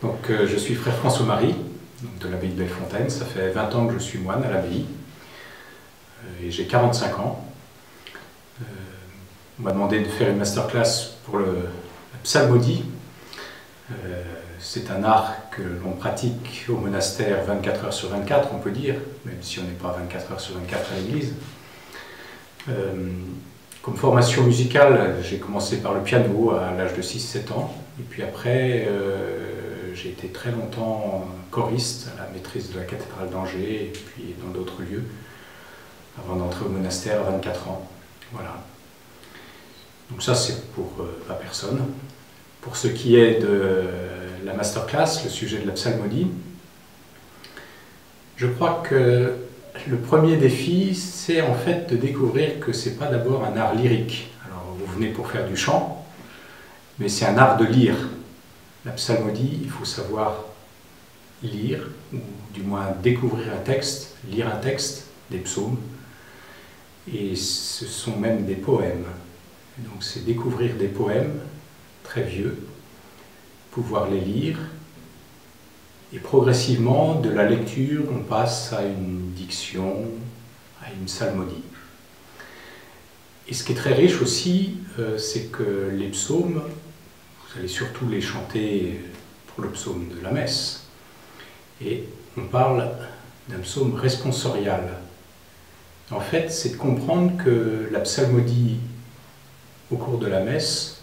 Je suis frère François-Marie, de l'abbaye de Bellefontaine. Ça fait 20 ans que je suis moine à l'abbaye et j'ai 45 ans. On m'a demandé de faire une masterclass pour la psalmodie. C'est un art que l'on pratique au monastère 24 heures sur 24, on peut dire, même si on n'est pas 24 heures sur 24 à l'église. Comme formation musicale, j'ai commencé par le piano à l'âge de 6-7 ans. Et puis après, j'ai été très longtemps choriste à la maîtrise de la cathédrale d'Angers et puis dans d'autres lieux, avant d'entrer au monastère à 24 ans. Voilà. Donc ça, c'est pour ma personne. Pour ce qui est de la masterclass, le sujet de la psalmodie, je crois que le premier défi, c'est en fait de découvrir que ce n'est pas d'abord un art lyrique. Alors, vous venez pour faire du chant, mais c'est un art de lire. La psalmodie, il faut savoir lire, ou du moins découvrir un texte, lire un texte, des psaumes, et ce sont même des poèmes. Donc c'est découvrir des poèmes très vieux, pouvoir les lire, et progressivement, de la lecture, on passe à une diction, à une psalmodie. Et ce qui est très riche aussi, c'est que les psaumes, vous allez surtout les chanter pour le psaume de la messe, et on parle d'un psaume responsorial. En fait, c'est de comprendre que la psalmodie, au cours de la messe,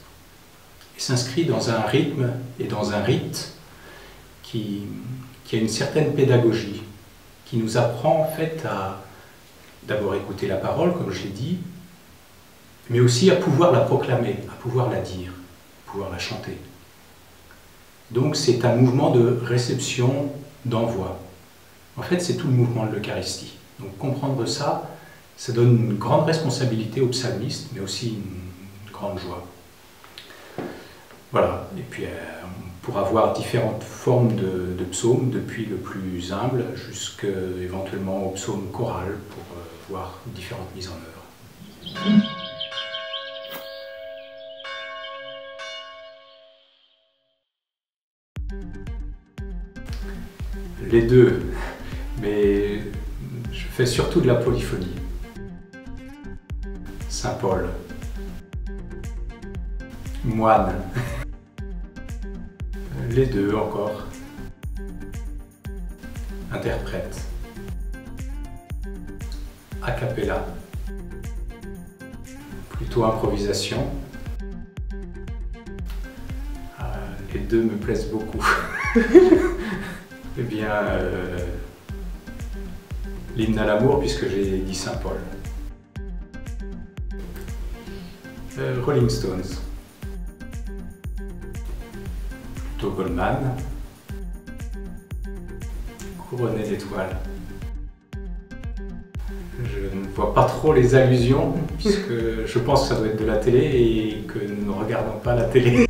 s'inscrit dans un rythme et dans un rite qui a une certaine pédagogie, qui nous apprend en fait à d'abord écouter la parole, comme je l'ai dit, mais aussi à pouvoir la proclamer, à pouvoir la dire, à pouvoir la chanter. Donc c'est un mouvement de réception, d'envoi. En fait, c'est tout le mouvement de l'Eucharistie. Donc comprendre ça, ça donne une grande responsabilité au psalmiste, mais aussi une grande joie. Voilà, et puis pour avoir différentes formes de psaumes, depuis le plus humble jusqu'éventuellement au psaume choral, pour voir différentes mises en œuvre. Les deux, mais je fais surtout de la polyphonie. Saint Paul, moine. Les deux encore. Interprète. A cappella. Plutôt improvisation. Les deux me plaisent beaucoup. Eh bien, l'hymne à l'amour, puisque j'ai dit Saint Paul. Rolling Stones. Plutôt Goldman. Couronné d'étoiles. Je ne vois pas trop les allusions, puisque je pense que ça doit être de la télé et que nous ne regardons pas la télé.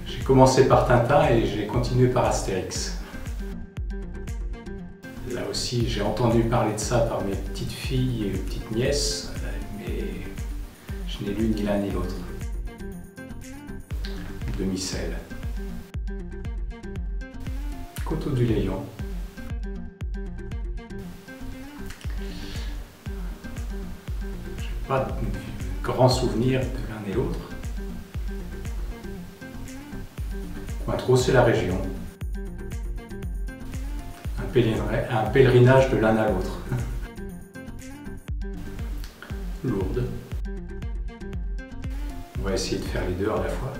J'ai commencé par Tintin et j'ai continué par Astérix. Là aussi, j'ai entendu parler de ça par mes petites filles et petites nièces, mais je n'ai lu ni l'un ni l'autre. Demi-sel. Coteau du Léon. Je n'ai pas de grands souvenirs de l'un et l'autre. Cointreau, c'est la région. Un pèlerinage de l'un à l'autre. Lourdes. On va essayer de faire les deux à la fois.